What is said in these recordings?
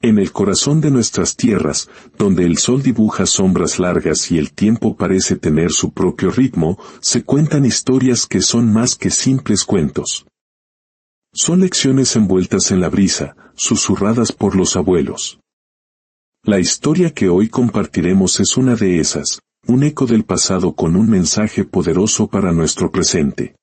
En el corazón de nuestras tierras, donde el sol dibuja sombras largas y el tiempo parece tener su propio ritmo, se cuentan historias que son más que simples cuentos. Son lecciones envueltas en la brisa, susurradas por los abuelos. La historia que hoy compartiremos es una de esas, un eco del pasado con un mensaje poderoso para nuestro presente.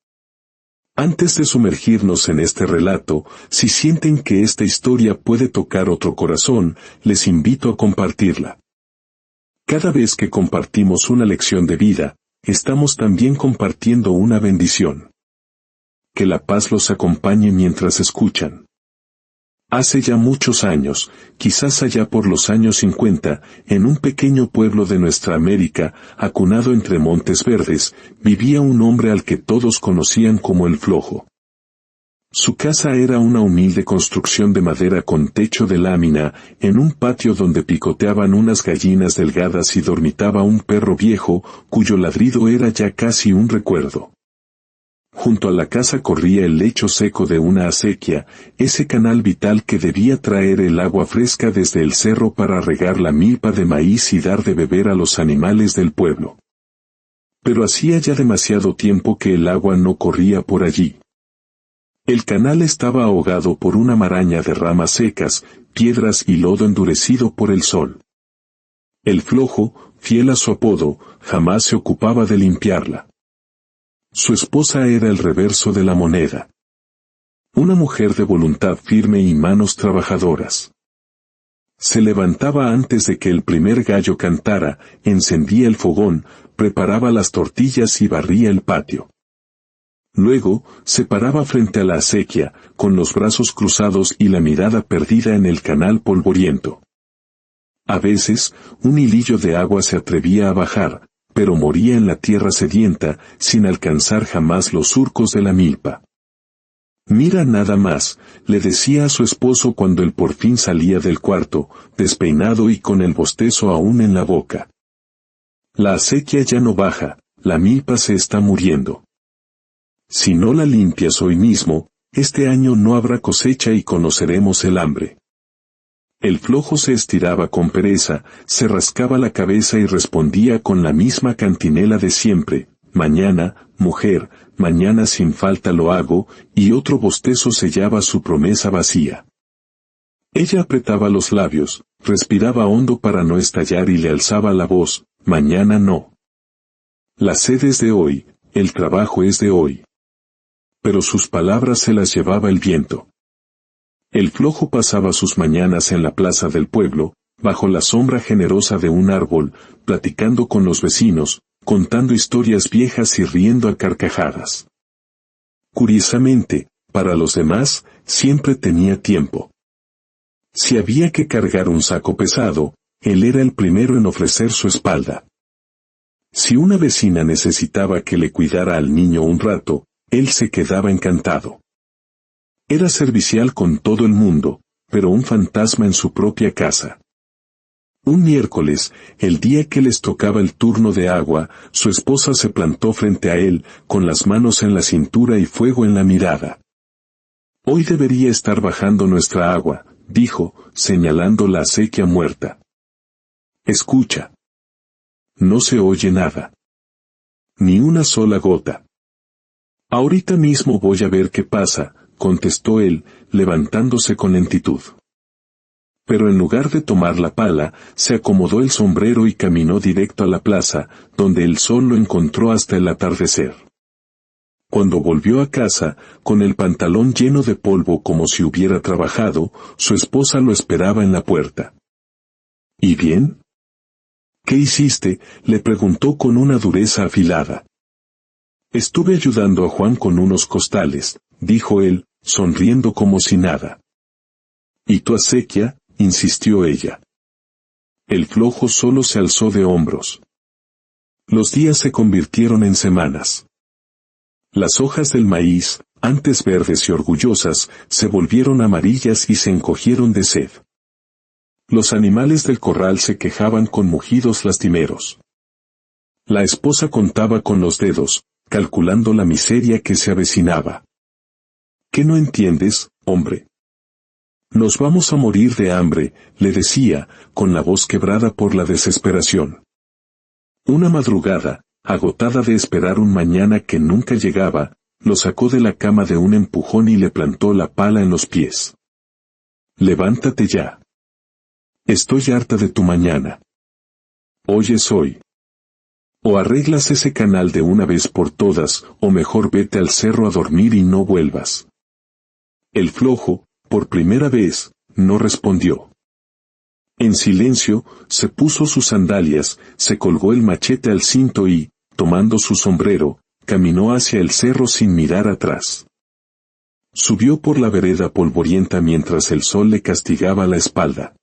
Antes de sumergirnos en este relato, si sienten que esta historia puede tocar otro corazón, les invito a compartirla. Cada vez que compartimos una lección de vida, estamos también compartiendo una bendición. Que la paz los acompañe mientras escuchan. Hace ya muchos años, quizás allá por los años 50, en un pequeño pueblo de nuestra América, acunado entre montes verdes, vivía un hombre al que todos conocían como el Flojo. Su casa era una humilde construcción de madera con techo de lámina, en un patio donde picoteaban unas gallinas delgadas y dormitaba un perro viejo, cuyo ladrido era ya casi un recuerdo. Junto a la casa corría el lecho seco de una acequia, ese canal vital que debía traer el agua fresca desde el cerro para regar la milpa de maíz y dar de beber a los animales del pueblo. Pero hacía ya demasiado tiempo que el agua no corría por allí. El canal estaba ahogado por una maraña de ramas secas, piedras y lodo endurecido por el sol. El Flojo, fiel a su apodo, jamás se ocupaba de limpiarla. Su esposa era el reverso de la moneda. Una mujer de voluntad firme y manos trabajadoras. Se levantaba antes de que el primer gallo cantara, encendía el fogón, preparaba las tortillas y barría el patio. Luego, se paraba frente a la acequia, con los brazos cruzados y la mirada perdida en el canal polvoriento. A veces, un hilillo de agua se atrevía a bajar, pero moría en la tierra sedienta, sin alcanzar jamás los surcos de la milpa. «Mira nada más», le decía a su esposo cuando él por fin salía del cuarto, despeinado y con el bostezo aún en la boca. «La acequia ya no baja, la milpa se está muriendo. Si no la limpias hoy mismo, este año no habrá cosecha y conoceremos el hambre». El Flojo se estiraba con pereza, se rascaba la cabeza y respondía con la misma cantinela de siempre: «Mañana, mujer, mañana sin falta lo hago», y otro bostezo sellaba su promesa vacía. Ella apretaba los labios, respiraba hondo para no estallar y le alzaba la voz: «Mañana no. La sed es de hoy, el trabajo es de hoy». Pero sus palabras se las llevaba el viento. El Flojo pasaba sus mañanas en la plaza del pueblo, bajo la sombra generosa de un árbol, platicando con los vecinos, contando historias viejas y riendo a carcajadas. Curiosamente, para los demás, siempre tenía tiempo. Si había que cargar un saco pesado, él era el primero en ofrecer su espalda. Si una vecina necesitaba que le cuidara al niño un rato, él se quedaba encantado. Era servicial con todo el mundo, pero un fantasma en su propia casa. Un miércoles, el día que les tocaba el turno de agua, su esposa se plantó frente a él, con las manos en la cintura y fuego en la mirada. «Hoy debería estar bajando nuestra agua», dijo, señalando la acequia muerta. «Escucha. No se oye nada. Ni una sola gota». «Ahorita mismo voy a ver qué pasa», contestó él, levantándose con lentitud. Pero en lugar de tomar la pala, se acomodó el sombrero y caminó directo a la plaza, donde el sol lo encontró hasta el atardecer. Cuando volvió a casa, con el pantalón lleno de polvo como si hubiera trabajado, su esposa lo esperaba en la puerta. «¿Y bien? ¿Qué hiciste?», le preguntó con una dureza afilada. «Estuve ayudando a Juan con unos costales», dijo él, sonriendo como si nada. «¿Y tu acequia?», insistió ella. El Flojo solo se alzó de hombros. Los días se convirtieron en semanas. Las hojas del maíz, antes verdes y orgullosas, se volvieron amarillas y se encogieron de sed. Los animales del corral se quejaban con mugidos lastimeros. La esposa contaba con los dedos, calculando la miseria que se avecinaba. «¿Qué no entiendes, hombre? Nos vamos a morir de hambre, le decía, con la voz quebrada por la desesperación. Una madrugada, agotada de esperar un mañana que nunca llegaba, lo sacó de la cama de un empujón y le plantó la pala en los pies. Levántate ya. Estoy harta de tu mañana. Oyes hoy. O arreglas ese canal de una vez por todas, o mejor vete al cerro a dormir y no vuelvas. El flojo, por primera vez, no respondió. En silencio, se puso sus sandalias, se colgó el machete al cinto y, tomando su sombrero, caminó hacia el cerro sin mirar atrás. Subió por la vereda polvorienta mientras el sol le castigaba la espalda.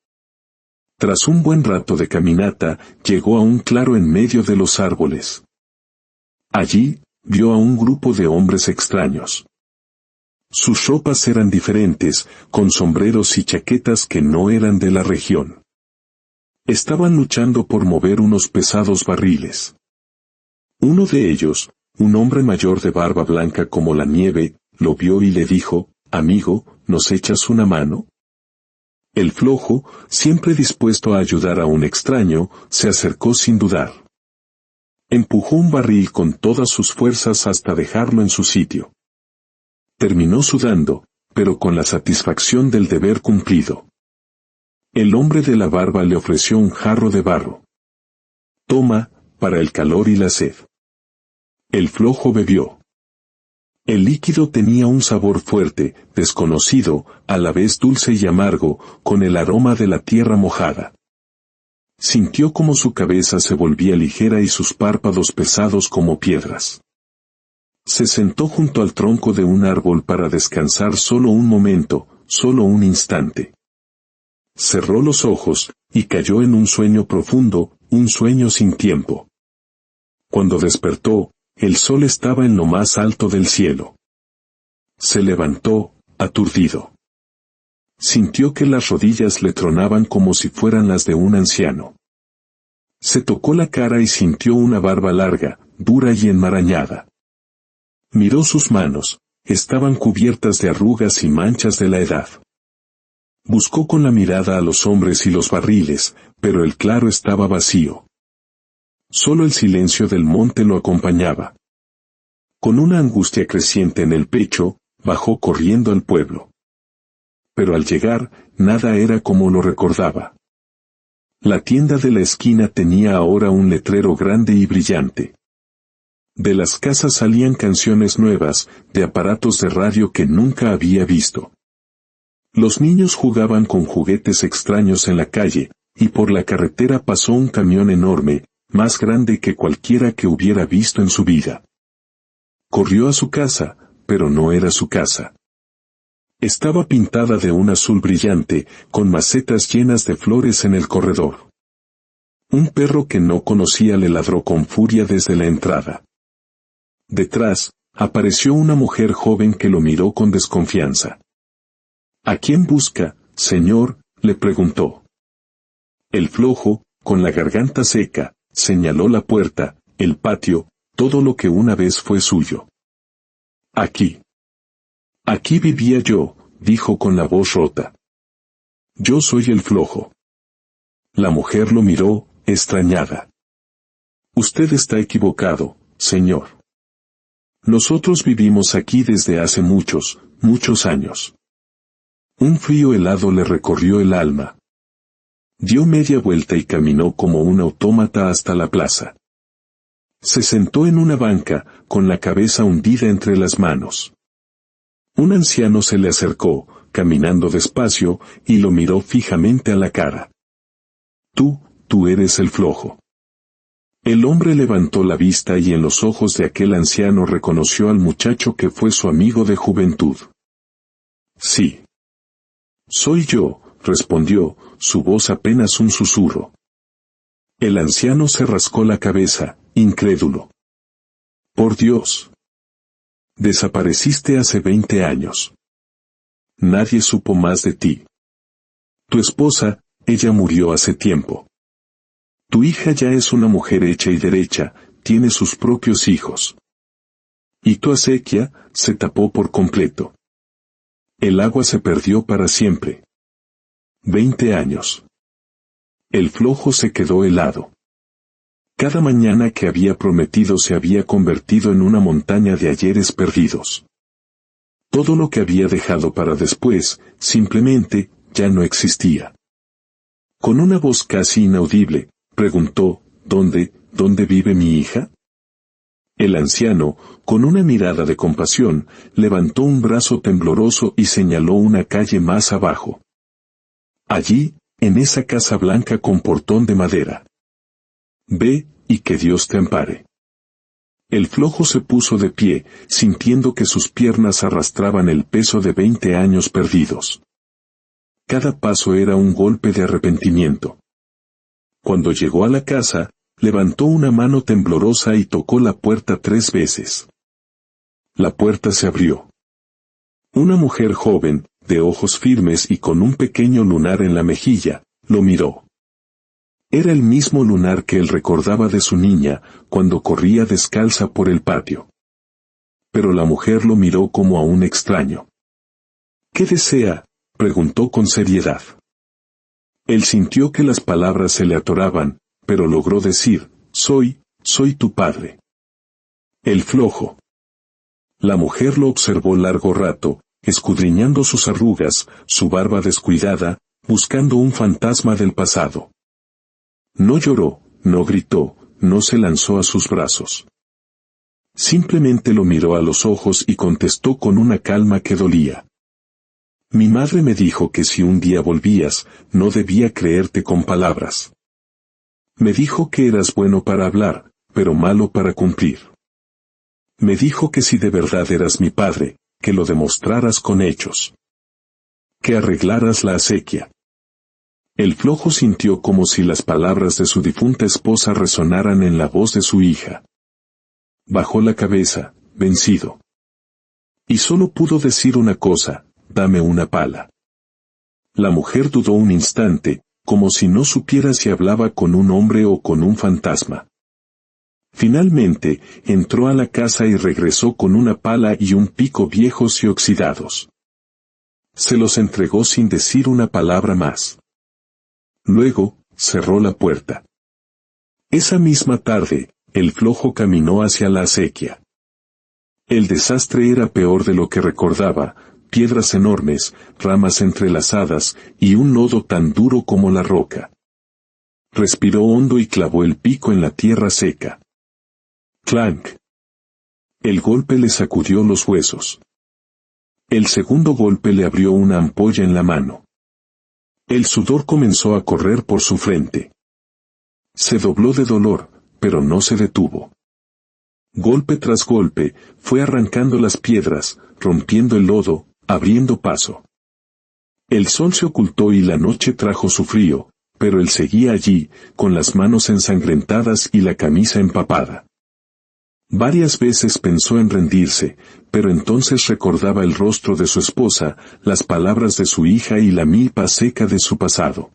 Tras un buen rato de caminata, llegó a un claro en medio de los árboles. Allí, vio a un grupo de hombres extraños. Sus ropas eran diferentes, con sombreros y chaquetas que no eran de la región. Estaban luchando por mover unos pesados barriles. Uno de ellos, un hombre mayor de barba blanca como la nieve, lo vio y le dijo, «Amigo, ¿nos echas una mano?» El flojo, siempre dispuesto a ayudar a un extraño, se acercó sin dudar. Empujó un barril con todas sus fuerzas hasta dejarlo en su sitio. Terminó sudando, pero con la satisfacción del deber cumplido. El hombre de la barba le ofreció un jarro de barro. «Toma, para el calor y la sed». El flojo bebió. El líquido tenía un sabor fuerte, desconocido, a la vez dulce y amargo, con el aroma de la tierra mojada. Sintió como su cabeza se volvía ligera y sus párpados pesados como piedras. Se sentó junto al tronco de un árbol para descansar solo un momento, solo un instante. Cerró los ojos, y cayó en un sueño profundo, un sueño sin tiempo. Cuando despertó, el sol estaba en lo más alto del cielo. Se levantó, aturdido. Sintió que las rodillas le tronaban como si fueran las de un anciano. Se tocó la cara y sintió una barba larga, dura y enmarañada. Miró sus manos, estaban cubiertas de arrugas y manchas de la edad. Buscó con la mirada a los hombres y los barriles, pero el claro estaba vacío. Solo el silencio del monte lo acompañaba. Con una angustia creciente en el pecho, bajó corriendo al pueblo. Pero al llegar, nada era como lo recordaba. La tienda de la esquina tenía ahora un letrero grande y brillante. De las casas salían canciones nuevas, de aparatos de radio que nunca había visto. Los niños jugaban con juguetes extraños en la calle, y por la carretera pasó un camión enorme, más grande que cualquiera que hubiera visto en su vida. Corrió a su casa, pero no era su casa. Estaba pintada de un azul brillante, con macetas llenas de flores en el corredor. Un perro que no conocía le ladró con furia desde la entrada. Detrás, apareció una mujer joven que lo miró con desconfianza. «¿A quién busca, señor?», le preguntó. El flojo, con la garganta seca, señaló la puerta, el patio, todo lo que una vez fue suyo. «Aquí. Aquí vivía yo», dijo con la voz rota. «Yo soy el flojo». La mujer lo miró, extrañada. «Usted está equivocado, señor. Nosotros vivimos aquí desde hace muchos, muchos años». Un frío helado le recorrió el alma. Dio media vuelta y caminó como un autómata hasta la plaza. Se sentó en una banca, con la cabeza hundida entre las manos. Un anciano se le acercó, caminando despacio, y lo miró fijamente a la cara. Tú eres el flojo». El hombre levantó la vista y en los ojos de aquel anciano reconoció al muchacho que fue su amigo de juventud. «Sí. Soy yo», respondió, su voz apenas un susurro. El anciano se rascó la cabeza, incrédulo. «Por Dios. Desapareciste hace 20 años. Nadie supo más de ti. Tu esposa, ella murió hace tiempo. Tu hija ya es una mujer hecha y derecha, tiene sus propios hijos. Y tu acequia se tapó por completo. El agua se perdió para siempre. 20 años. El flojo se quedó helado. Cada mañana que había prometido se había convertido en una montaña de ayeres perdidos. Todo lo que había dejado para después, simplemente, ya no existía. Con una voz casi inaudible, preguntó, ¿Dónde vive mi hija? El anciano, con una mirada de compasión, levantó un brazo tembloroso y señaló una calle más abajo. Allí, en esa casa blanca con portón de madera. Ve, y que Dios te ampare. El flojo se puso de pie, sintiendo que sus piernas arrastraban el peso de 20 años perdidos. Cada paso era un golpe de arrepentimiento. Cuando llegó a la casa, levantó una mano temblorosa y tocó la puerta 3 veces. La puerta se abrió. Una mujer joven, de ojos firmes y con un pequeño lunar en la mejilla, lo miró. Era el mismo lunar que él recordaba de su niña, cuando corría descalza por el patio. Pero la mujer lo miró como a un extraño. ¿Qué desea?, preguntó con seriedad. Él sintió que las palabras se le atoraban, pero logró decir, soy tu padre. El flojo. La mujer lo observó largo rato, escudriñando sus arrugas, su barba descuidada, buscando un fantasma del pasado. No lloró, no gritó, no se lanzó a sus brazos. Simplemente lo miró a los ojos y contestó con una calma que dolía. Mi madre me dijo que si un día volvías, no debía creerte con palabras. Me dijo que eras bueno para hablar, pero malo para cumplir. Me dijo que si de verdad eras mi padre, que lo demostraras con hechos. Que arreglaras la acequia. El flojo sintió como si las palabras de su difunta esposa resonaran en la voz de su hija. Bajó la cabeza, vencido. Y solo pudo decir una cosa, dame una pala. La mujer dudó un instante, como si no supiera si hablaba con un hombre o con un fantasma. Finalmente, entró a la casa y regresó con una pala y un pico viejos y oxidados. Se los entregó sin decir una palabra más. Luego, cerró la puerta. Esa misma tarde, el flojo caminó hacia la acequia. El desastre era peor de lo que recordaba, piedras enormes, ramas entrelazadas, y un lodo tan duro como la roca. Respiró hondo y clavó el pico en la tierra seca. ¡Clank! El golpe le sacudió los huesos. El segundo golpe le abrió una ampolla en la mano. El sudor comenzó a correr por su frente. Se dobló de dolor, pero no se detuvo. Golpe tras golpe, fue arrancando las piedras, rompiendo el lodo, abriendo paso. El sol se ocultó y la noche trajo su frío, pero él seguía allí, con las manos ensangrentadas y la camisa empapada. Varias veces pensó en rendirse, pero entonces recordaba el rostro de su esposa, las palabras de su hija y la milpa seca de su pasado.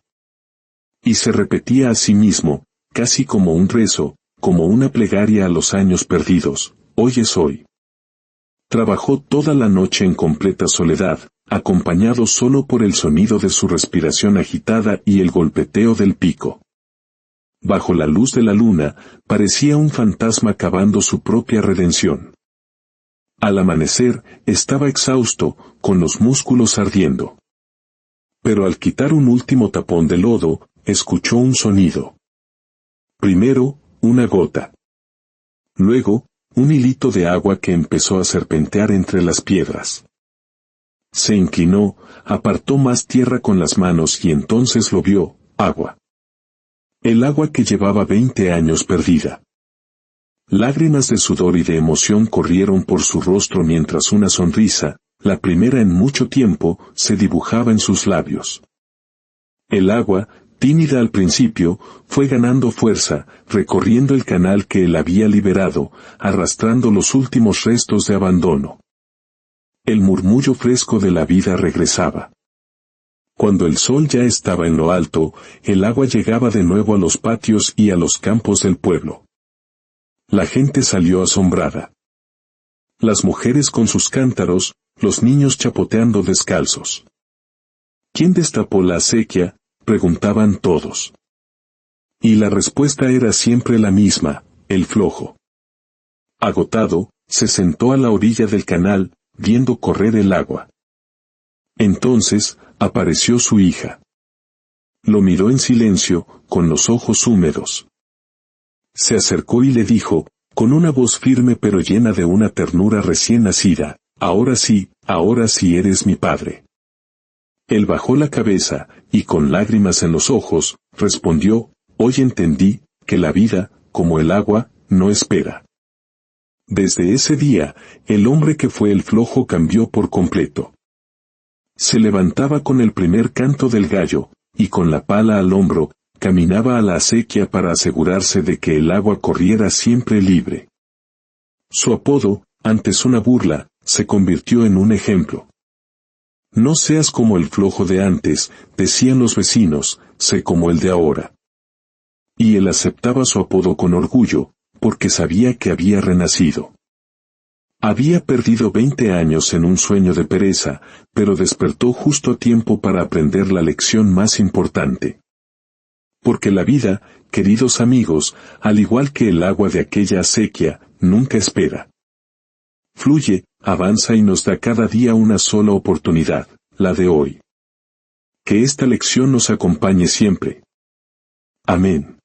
Y se repetía a sí mismo, casi como un rezo, como una plegaria a los años perdidos, hoy es hoy. Trabajó toda la noche en completa soledad, acompañado solo por el sonido de su respiración agitada y el golpeteo del pico. Bajo la luz de la luna, parecía un fantasma cavando su propia redención. Al amanecer, estaba exhausto, con los músculos ardiendo. Pero al quitar un último tapón de lodo, escuchó un sonido. Primero, una gota. Luego, un hilito de agua que empezó a serpentear entre las piedras. Se inclinó, apartó más tierra con las manos y entonces lo vio, agua. El agua que llevaba 20 años perdida. Lágrimas de sudor y de emoción corrieron por su rostro mientras una sonrisa, la primera en mucho tiempo, se dibujaba en sus labios. El agua, tímida al principio, fue ganando fuerza, recorriendo el canal que él había liberado, arrastrando los últimos restos de abandono. El murmullo fresco de la vida regresaba. Cuando el sol ya estaba en lo alto, el agua llegaba de nuevo a los patios y a los campos del pueblo. La gente salió asombrada. Las mujeres con sus cántaros, los niños chapoteando descalzos. ¿Quién destapó la acequia?, preguntaban todos. Y la respuesta era siempre la misma: el flojo. Agotado, se sentó a la orilla del canal, viendo correr el agua. Entonces, apareció su hija. Lo miró en silencio, con los ojos húmedos. Se acercó y le dijo, con una voz firme pero llena de una ternura recién nacida: ahora sí eres mi padre. Él bajó la cabeza, y con lágrimas en los ojos, respondió: hoy entendí, que la vida, como el agua, no espera. Desde ese día, el hombre que fue el flojo cambió por completo. Se levantaba con el primer canto del gallo, y con la pala al hombro, caminaba a la acequia para asegurarse de que el agua corriera siempre libre. Su apodo, antes una burla, se convirtió en un ejemplo. No seas como el flojo de antes, decían los vecinos, sé como el de ahora. Y él aceptaba su apodo con orgullo, porque sabía que había renacido. Había perdido 20 años en un sueño de pereza, pero despertó justo a tiempo para aprender la lección más importante. Porque la vida, queridos amigos, al igual que el agua de aquella acequia, nunca espera. Fluye, avanza y nos da cada día una sola oportunidad, la de hoy. Que esta lección nos acompañe siempre. Amén.